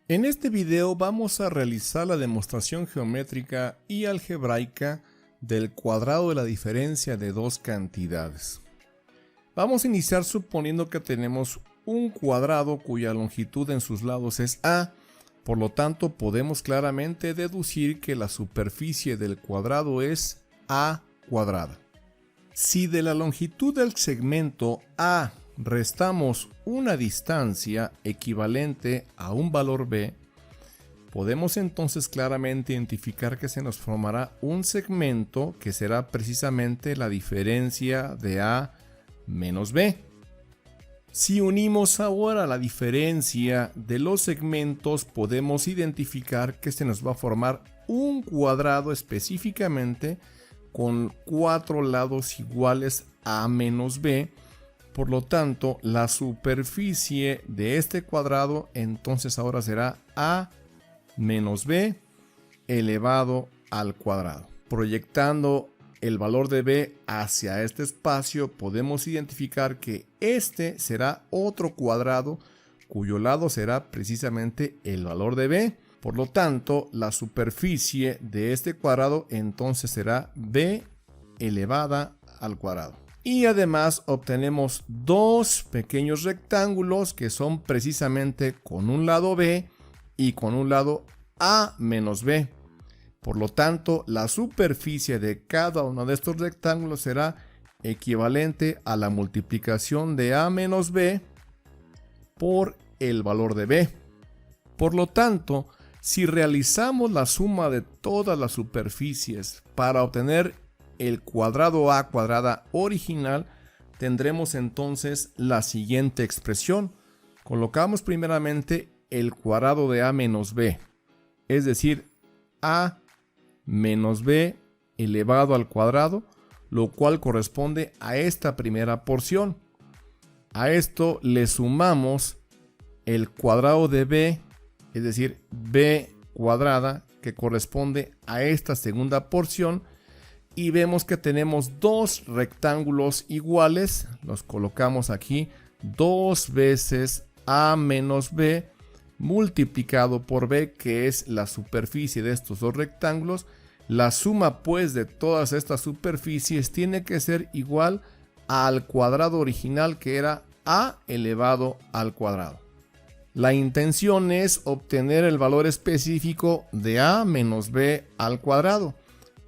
En este video vamos a realizar la demostración geométrica y algebraica del cuadrado de la diferencia de dos cantidades. Vamos a iniciar suponiendo que tenemos un cuadrado cuya longitud en sus lados es A, por lo tanto podemos claramente deducir que la superficie del cuadrado es A cuadrada. Si de la longitud del segmento A restamos una distancia equivalente a un valor B, podemos entonces claramente identificar que se nos formará un segmento que será precisamente la diferencia de A menos B. Si unimos ahora la diferencia de los segmentos, podemos identificar que se nos va a formar un cuadrado específicamente con 4 lados iguales a menos B. Por lo tanto, la superficie de este cuadrado entonces ahora será A menos B elevado al cuadrado. Proyectando el valor de B hacia este espacio, podemos identificar que este será otro cuadrado cuyo lado será precisamente el valor de B. Por lo tanto, la superficie de este cuadrado entonces será B elevada al cuadrado. Y además obtenemos dos pequeños rectángulos que son precisamente con un lado B y con un lado A menos B. Por lo tanto, la superficie de cada uno de estos rectángulos será equivalente a la multiplicación de A menos B por el valor de B. Por lo tanto, si realizamos la suma de todas las superficies para obtener el cuadrado A cuadrada original, tendremos entonces la siguiente expresión. Colocamos primeramente el cuadrado de A menos B, es decir, A menos B elevado al cuadrado, lo cual corresponde a esta primera porción. A esto le sumamos el cuadrado de B, es decir, B cuadrada, que corresponde a esta segunda porción. Y vemos que tenemos dos rectángulos iguales, los colocamos aquí, 2 veces A menos B multiplicado por B, que es la superficie de estos dos rectángulos. La suma pues de todas estas superficies tiene que ser igual al cuadrado original, que era A elevado al cuadrado. La intención es obtener el valor específico de A menos B al cuadrado.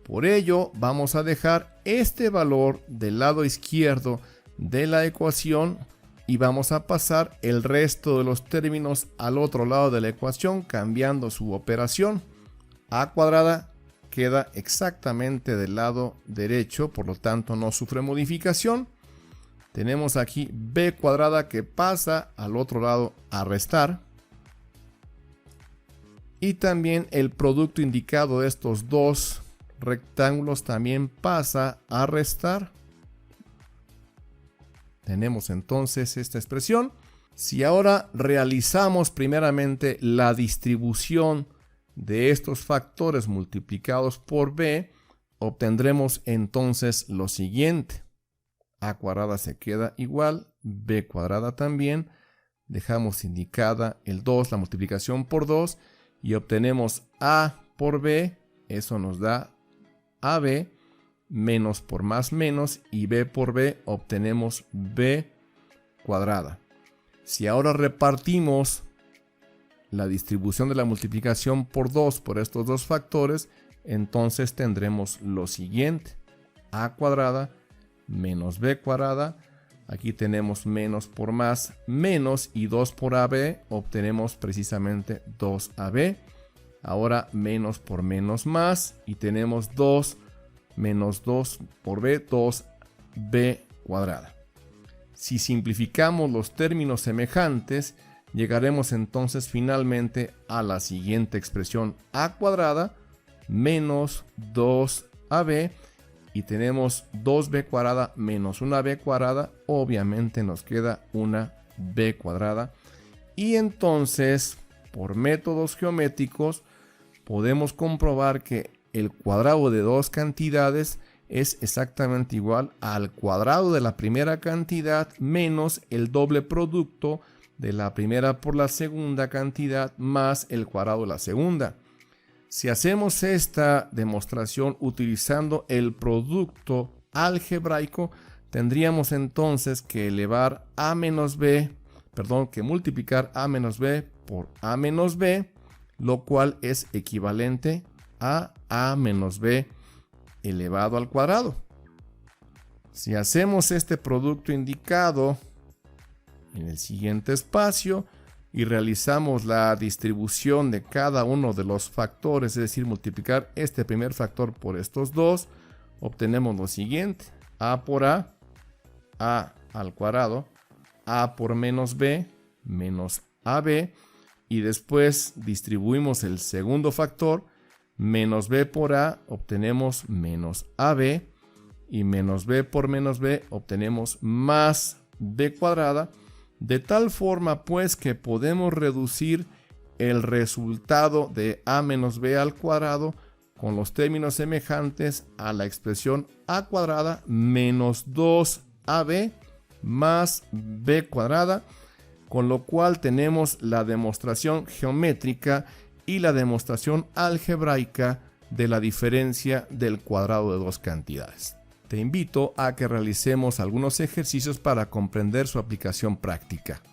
Por ello, vamos a dejar este valor del lado izquierdo de la ecuación y vamos a pasar el resto de los términos al otro lado de la ecuación, cambiando su operación. A cuadrada queda exactamente del lado derecho, por lo tanto no sufre modificación. Tenemos aquí B cuadrada que pasa al otro lado a restar. Y también el producto indicado de estos dos rectángulos también pasa a restar. Tenemos entonces esta expresión. Si ahora realizamos primeramente la distribución de estos factores multiplicados por B, obtendremos entonces lo siguiente. A cuadrada se queda igual, B cuadrada también. Dejamos indicada el 2, la multiplicación por 2, y obtenemos A por B. Eso nos da AB, menos por más menos, y B por B obtenemos B cuadrada. Si ahora repartimos la distribución de la multiplicación por 2 por estos dos factores, entonces tendremos lo siguiente: A cuadrada menos B cuadrada. Aquí tenemos menos por más menos, y 2 por AB obtenemos precisamente 2AB. Ahora menos por menos más, y tenemos 2 menos 2 por B, 2B cuadrada. Si simplificamos los términos semejantes, llegaremos entonces finalmente a la siguiente expresión: A cuadrada menos 2AB, y tenemos 2B cuadrada menos una B cuadrada. Obviamente nos queda una b cuadrada. Y entonces, por métodos geométricos, podemos comprobar que el cuadrado de dos cantidades es exactamente igual al cuadrado de la primera cantidad menos el doble producto de la primera por la segunda cantidad más el cuadrado de la segunda. Si hacemos esta demostración utilizando el producto algebraico, tendríamos entonces que multiplicar a menos b por a menos b, lo cual es equivalente a menos b elevado al cuadrado. Si hacemos este producto indicado en el siguiente espacio y realizamos la distribución de cada uno de los factores, es decir, multiplicar este primer factor por estos dos, obtenemos lo siguiente: a por a al cuadrado, a por menos b, menos ab, y después distribuimos el segundo factor, menos b por a, obtenemos menos ab, y menos b por menos b, obtenemos más b cuadrada, de tal forma pues que podemos reducir el resultado de a menos b al cuadrado con los términos semejantes a la expresión a cuadrada menos 2ab más b cuadrada, con lo cual tenemos la demostración geométrica y la demostración algebraica de la diferencia del cuadrado de dos cantidades. Te invito a que realicemos algunos ejercicios para comprender su aplicación práctica.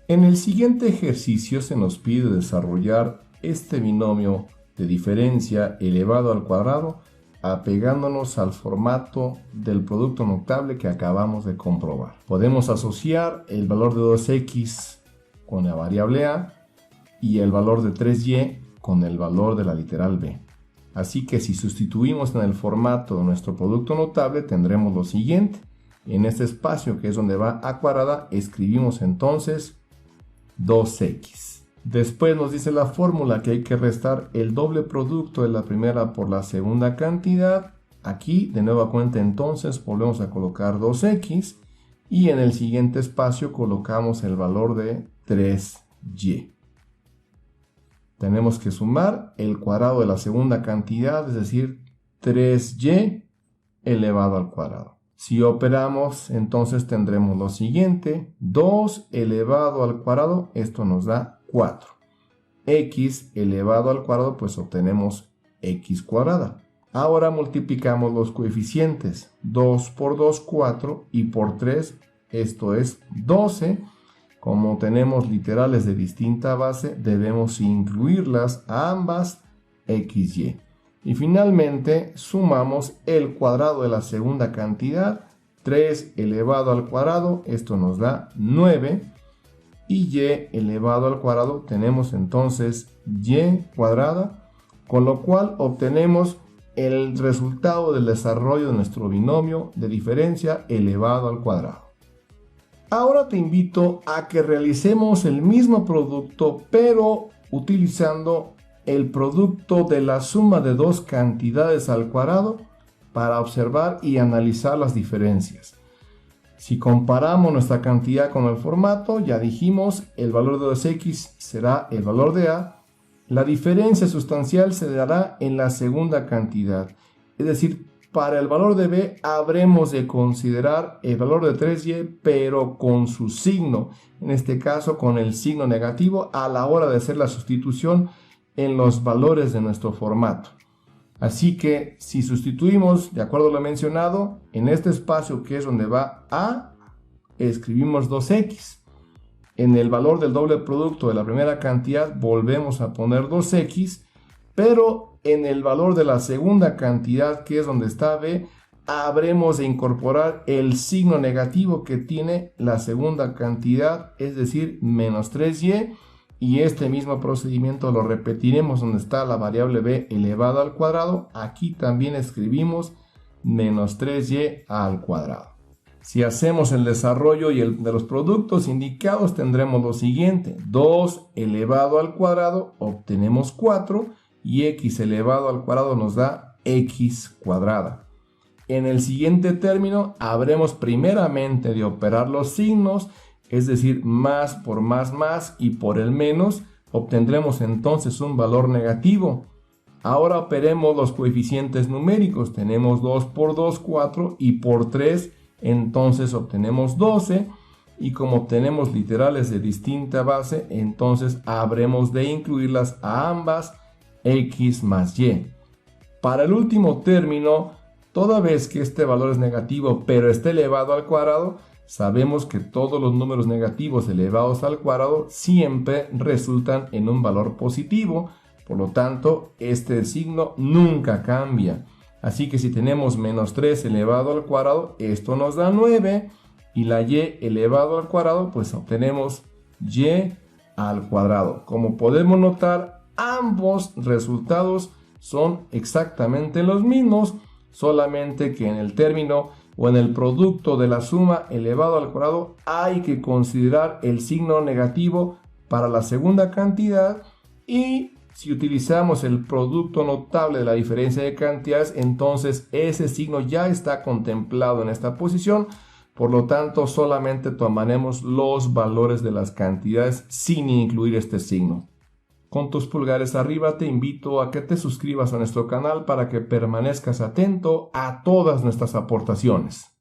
En el siguiente ejercicio se nos pide desarrollar este binomio de diferencia elevado al cuadrado apegándonos al formato del producto notable que acabamos de comprobar. Podemos asociar el valor de 2x con la variable a y el valor de 3y con el valor de la literal b. Así que si sustituimos en el formato de nuestro producto notable, tendremos lo siguiente. En este espacio, que es donde va a cuadrada, escribimos entonces 2x. Después nos dice la fórmula que hay que restar el doble producto de la primera por la segunda cantidad. Aquí, de nueva cuenta, entonces volvemos a colocar 2x y en el siguiente espacio colocamos el valor de 3y. Tenemos que sumar el cuadrado de la segunda cantidad, es decir, 3y elevado al cuadrado. Si operamos, entonces tendremos lo siguiente: 2 elevado al cuadrado, esto nos da 4. X elevado al cuadrado, pues obtenemos x cuadrada. Ahora multiplicamos los coeficientes. 2 por 2, 4, y por 3, esto es 12. Como tenemos literales de distinta base, debemos incluirlas a ambas xy. Y finalmente sumamos el cuadrado de la segunda cantidad, 3 elevado al cuadrado, esto nos da 9. Y y elevado al cuadrado tenemos entonces y cuadrada, con lo cual obtenemos el resultado del desarrollo de nuestro binomio de diferencia elevado al cuadrado. Ahora te invito a que realicemos el mismo producto, pero utilizando el producto de la suma de dos cantidades al cuadrado para observar y analizar las diferencias. Si comparamos nuestra cantidad con el formato, ya dijimos, el valor de 2x será el valor de a. La diferencia sustancial se dará en la segunda cantidad. Es decir, para el valor de b habremos de considerar el valor de 3y, pero con su signo. En este caso, con el signo negativo a la hora de hacer la sustitución en los valores de nuestro formato. Así que si sustituimos, de acuerdo a lo mencionado, en este espacio que es donde va a, escribimos 2x. En el valor del doble producto de la primera cantidad volvemos a poner 2x, pero en el valor de la segunda cantidad, que es donde está b, habremos de incorporar el signo negativo que tiene la segunda cantidad, es decir, menos 3y. Y este mismo procedimiento lo repetiremos donde está la variable b elevada al cuadrado. Aquí también escribimos menos 3y al cuadrado. Si hacemos el desarrollo de los productos indicados, tendremos lo siguiente: 2 elevado al cuadrado, obtenemos 4, y x elevado al cuadrado nos da x cuadrada. En el siguiente término habremos primeramente de operar los signos es decir, más por más y por el menos, obtendremos entonces un valor negativo. Ahora operemos los coeficientes numéricos. Tenemos 2 por 2, 4 y por 3, entonces obtenemos 12. Y como obtenemos literales de distinta base, entonces habremos de incluirlas a ambas, x más y. Para el último término, toda vez que este valor es negativo pero esté elevado al cuadrado, sabemos que todos los números negativos elevados al cuadrado siempre resultan en un valor positivo. Por lo tanto, este signo nunca cambia. Así que si tenemos menos 3 elevado al cuadrado, esto nos da 9. Y la y elevado al cuadrado, pues obtenemos y al cuadrado. Como podemos notar, ambos resultados son exactamente los mismos, solamente que en el término o en el producto de la suma elevado al cuadrado hay que considerar el signo negativo para la segunda cantidad, y si utilizamos el producto notable de la diferencia de cantidades, entonces ese signo ya está contemplado en esta posición. Por lo tanto, solamente tomaremos los valores de las cantidades sin incluir este signo. Con tus pulgares arriba te invito a que te suscribas a nuestro canal para que permanezcas atento a todas nuestras aportaciones.